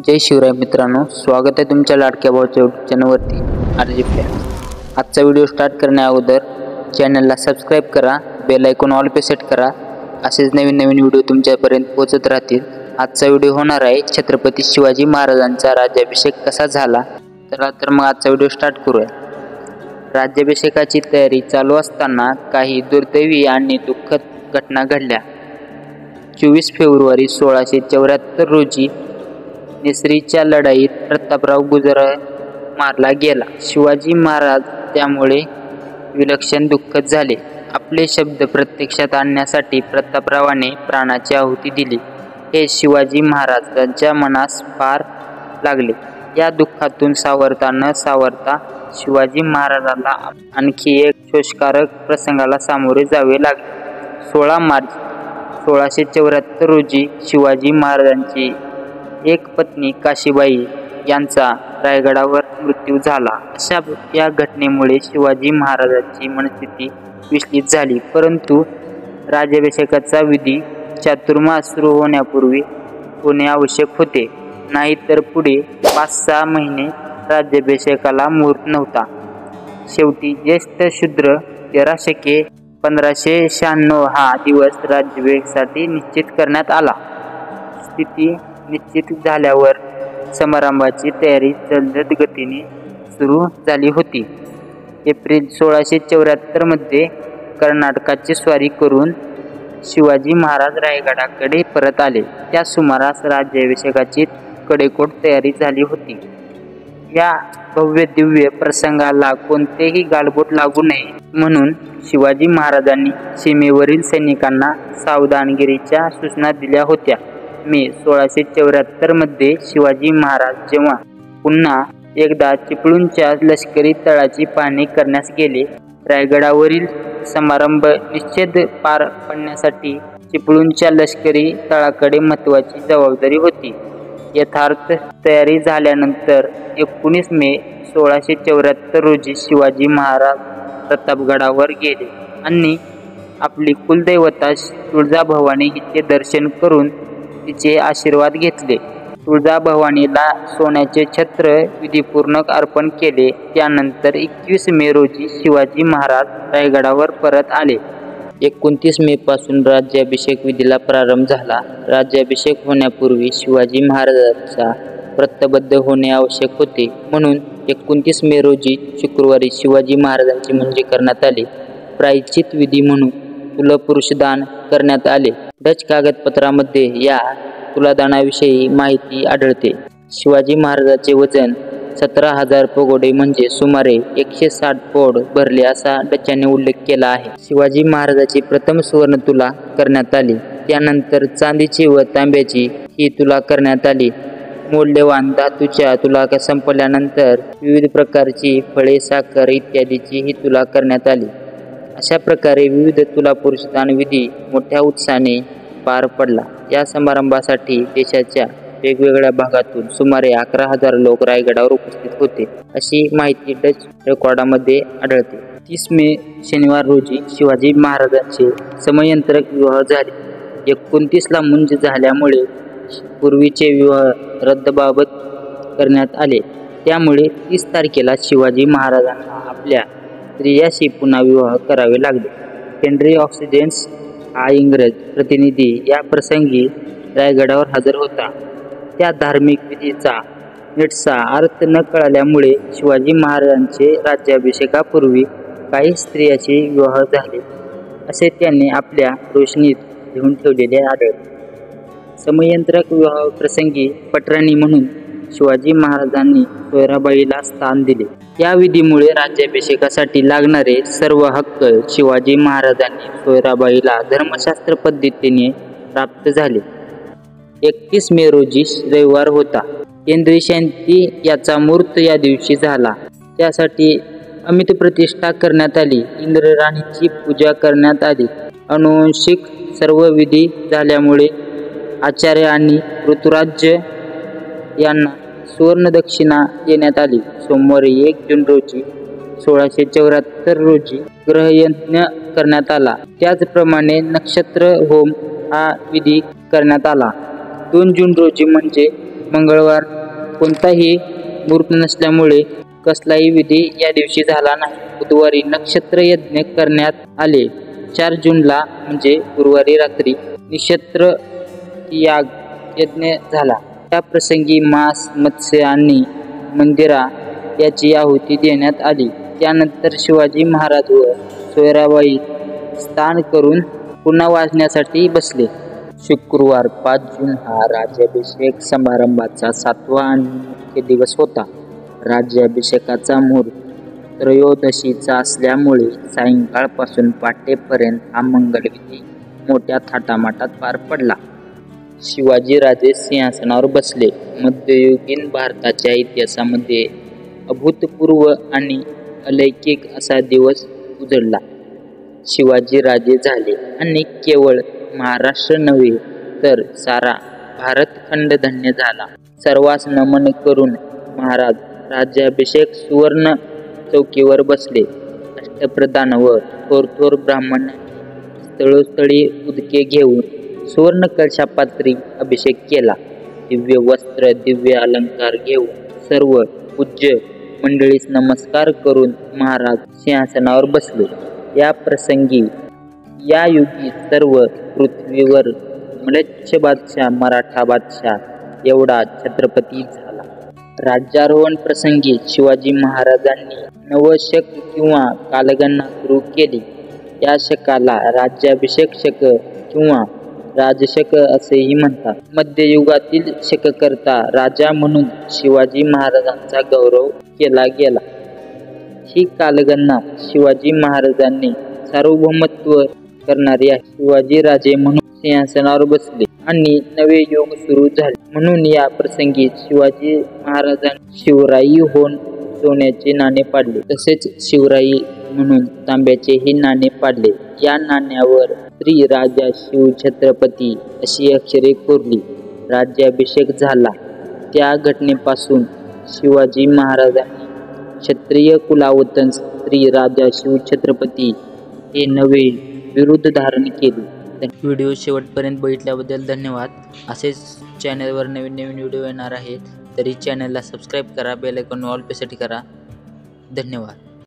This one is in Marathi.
जय शिवराय मित्रांनो, स्वागत आहे तुमच्या लाडक्या भाऊच्या यूट्यूब चॅनलवरती RJ फ्लॅग्स. आजचा व्हिडिओ स्टार्ट करण्या अगोदर चॅनलला सबस्क्राईब करा, बेल आयकॉन ऑल पे सेट करा. असेच नवीन व्हिडिओ तुमच्यापर्यंत पोहोचत राहतील. आजचा व्हिडिओ होणार आहे छत्रपती शिवाजी महाराजांचा राज्याभिषेक कसा झाला. तर मग आजचा व्हिडिओ स्टार्ट करूया. राज्याभिषेकाची तयारी चालू असताना काही दुर्दैवी आणि दुःखद घटना घडल्या. 24 फेब्रुवारी 1674 रोजी नेसरीच्या लढाईत प्रतापराव गुजर मारला गेला. शिवाजी महाराज त्यामुळे विलक्षण दुःखित झाले. आपले शब्द प्रत्यक्षात आणण्यासाठी प्रतापरावाने प्राणाची आहुती दिली हे शिवाजी महाराजांच्या मनास फार लागले. या दुःखातून सावरता न सावरता शिवाजी महाराजांना आणखी एक शोषकारक प्रसंगाला सामोरे जावे लागले. 16 मार्च 1674 रोजी शिवाजी महाराजांची एक पत्नी काशीबाई यांचा रायगडावर मृत्यू झाला. अशा या घटनेमुळे शिवाजी महाराजांची मनस्थिती विचलित झाली. परंतु राज्याभिषेकाचा विधी चातुर्मास सुरू होण्यापूर्वी होणे आवश्यक होते, नाहीतर पुढे 5-6 महिने राज्याभिषेकाला मुहूर्त नव्हता. शेवटी ज्येष्ठ शुद्र 13 शके 1596 हा दिवस राज्याभिषेकासाठी निश्चित करण्यात आला. स्थिती निश्चित झाल्यावर समारंभाची तयारी जलद गतीने सुरू झाली होती. एप्रिल 1674 मध्ये कर्नाटकाची स्वारी करून शिवाजी महाराज रायगडाकडे परत आले. त्या सुमारास राज्याभिषेकाची कडेकोट तयारी झाली होती. या भव्य दिव्य प्रसंगाला कोणतेही गालबोट लागू नये म्हणून शिवाजी महाराजांनी सीमेवरील सैनिकांना सावधानगिरीच्या सूचना दिल्या होत्या. मे 1674 मध्ये शिवाजी महाराज जेव्हा पुन्हा एकदा चिपळूणच्या लष्करी तळाची पाहणी करण्यास गेले, रायगडावरील समारंभ निश्चित पार पाडण्यासाठी चिपळूणच्या लष्करी तळाकडे महत्त्वाची जबाबदारी होती. यथार्थ तयारी झाल्यानंतर 19 मे 1674 रोजी शिवाजी महाराज प्रतापगडावर गेले आणि आपली कुलदैवता तुळजाभवानी हिचे दर्शन करून तिचे आशीर्वाद घेतले. तुळजाभवानीला सोन्याचे छत्र विधीपूर्वक अर्पण केले. त्यानंतर 21 मे रोजी शिवाजी महाराज रायगडावर परत आले. 29 मे पासून राज्याभिषेक विधीला प्रारंभ झाला. राज्याभिषेक होण्यापूर्वी शिवाजी महाराजांचा प्रतबद्ध होणे आवश्यक होते, म्हणून 29 मे रोजी शुक्रवारी शिवाजी महाराजांची मुंजी करण्यात आली. प्रायश्चित विधी म्हणून तुलपुरुषदान करण्यात आले. डच कागदपत्रामध्ये या तुलादानाविषयी माहिती आढळते. शिवाजी महाराजांचे वजन 17,000 पगोडे म्हणजे सुमारे 160 पौंड भरले असा डचाने उल्लेख केला आहे. शिवाजी महाराजांची प्रथम सुवर्ण तुला करण्यात आली. त्यानंतर चांदीची व तांब्याची ही तुला करण्यात आली. मौल्यवान धातूच्या तुला संपल्यानंतर विविध प्रकारची फळे, साखर इत्यादीची ही तुला करण्यात आली. अशा प्रकारे विविध तुलापुरुषदान विधी मोठ्या उत्साहाने पार पडला. या समारंभासाठी देशाच्या वेगवेगळ्या भागातून सुमारे 11,000 लोक रायगडावर उपस्थित होते, अशी माहिती डच रेकॉर्डामध्ये आढळते. 30 मे शनिवार रोजी शिवाजी महाराजांचे समयंत्रक विवाह झाले. 29 ला मुंज झाल्यामुळे पूर्वीचे विवाह रद्दबाबत करण्यात आले. त्यामुळे 30 तारखेला शिवाजी महाराजांना आपल्या स्त्रियाशी पुन्हा विवाह करावे लागले. हेनरी ऑक्सिडेंट्स हा इंग्रज प्रतिनिधी या प्रसंगी रायगडावर हजर होता. त्या धार्मिक विधीचा नीटसा अर्थ न कळल्यामुळे शिवाजी महाराजांचे राज्याभिषेकापूर्वी काही स्त्रियाशी विवाह झाले, असे त्यांनी आपल्या रोशनीत लिहून ठेवलेले आढळते. समयंत्रक विवाह प्रसंगी पटराणी म्हणून शिवाजी महाराजांनी सोयराबाईला स्थान दिले. या विधीमुळे राज्याभिषेकासाठी लागणारे सर्व हक्क शिवाजी महाराजांनी सोयराबाईला धर्मशास्त्र पद्धतीने प्राप्त झाले. 31 मे रोजी रविवार होता. इंद्रशांती याचा मुहूर्त या दिवशी झाला. त्यासाठी अमित प्रतिष्ठा करण्यात आली. इंद्रराणीची पूजा करण्यात आली. अनुवंशिक सर्व विधी झाल्यामुळे आचार्य आणि ऋतुराज यांना सुवर्ण दक्षिणा देण्यात आली. सोमवारी 1 जून रोजी 1674 रोजी ग्रहयज्ञ करण्यात आला. त्याचप्रमाणे नक्षत्र होम हा विधी करण्यात आला. 2 जून रोजी म्हणजे मंगळवार कोणताही मुहूर्त नसल्यामुळे कसलाही विधी या दिवशी झाला नाही. बुधवारी नक्षत्र यज्ञ करण्यात आले. 4 जूनला म्हणजे गुरुवारी रात्री नक्षत्र याग यज्ञ झाला. त्या प्रसंगी मांस, मत्स्य आणि मंदिरा याची आहुती देण्यात आली. त्यानंतर शिवाजी महाराज व सोयराबाई स्नान करून पुन्हा वाचण्यासाठी बसले. शुक्रवार 5 जून हा राज्याभिषेक समारंभाचा 7वा आणि मुख्य दिवस होता. राज्याभिषेकाचा मुहूर्त त्रयोदशीचा असल्यामुळे सायंकाळपासून पहाटेपर्यंत हा मंगलविधी मोठ्या थाटामाटात पार पडला. शिवाजीराजे सिंहासनावर बसले. मध्ययुगीन भारताच्या इतिहासामध्ये अभूतपूर्व आणि अलौकिक असा दिवस उजळला. शिवाजीराजे झाले आणि केवळ महाराष्ट्र नव्हे तर सारा भारतखंड धन्य झाला. सर्वांस नमन करून महाराज राज्याभिषेक सुवर्ण चौकीवर बसले. अष्टप्रधान व थोर ब्राह्मणांनी स्थळोस्थळी उदके घेऊन सुवर्ण कलशापात्री अभिषेक केला. दिव्य वस्त्र, दिव्य अलंकार घेऊन सर्व पूज्य मंडळीस नमस्कार करून महाराज सिंहासनावर बसले. या प्रसंगी या युगी सर्व पृथ्वीवर मलेच्छ बादशाह, मराठा बादशाह एवढा छत्रपती झाला. राज्यारोहण प्रसंगी शिवाजी महाराजांनी नवशक किंवा कालगणना सुरू केली. या शकाला राज्याभिषेक शक किंवा राजशक असेही म्हणतात. मध्ययुगातील शककर्ता राजा म्हणून शिवाजी महाराजांचा गौरव केला गेला. ही कालगणना शिवाजी महाराजांनी सार्वभौमत्व करणारी आहे. शिवाजी राजे म्हणून सिंहासनावर बसले आणि नवे युग सुरू झाले म्हणून या प्रसंगी शिवाजी महाराजांनी शिवराई होऊन सोन्याचे नाणे पाडले. तसेच शिवराई म्हणून तांब्याचेही नाणे पाडले. या नाण्यावर श्री राजा शिव छत्रपती अशी अक्षरे कोरली. राज्याभिषेक झाला. त्या घटनेपासून शिवाजी महाराजांनी क्षत्रिय कुलावतंस श्री राजा शिव छत्रपती हे नवे बिरुद धारण केले. व्हिडिओ शेवटपर्यंत बघितल्याबद्दल धन्यवाद. असेच चॅनलवर नवीन व्हिडिओ येणार आहेत तरी चॅनलला सबस्क्राईब करा, बेल आयकॉन ऑल पे सेट करा. धन्यवाद.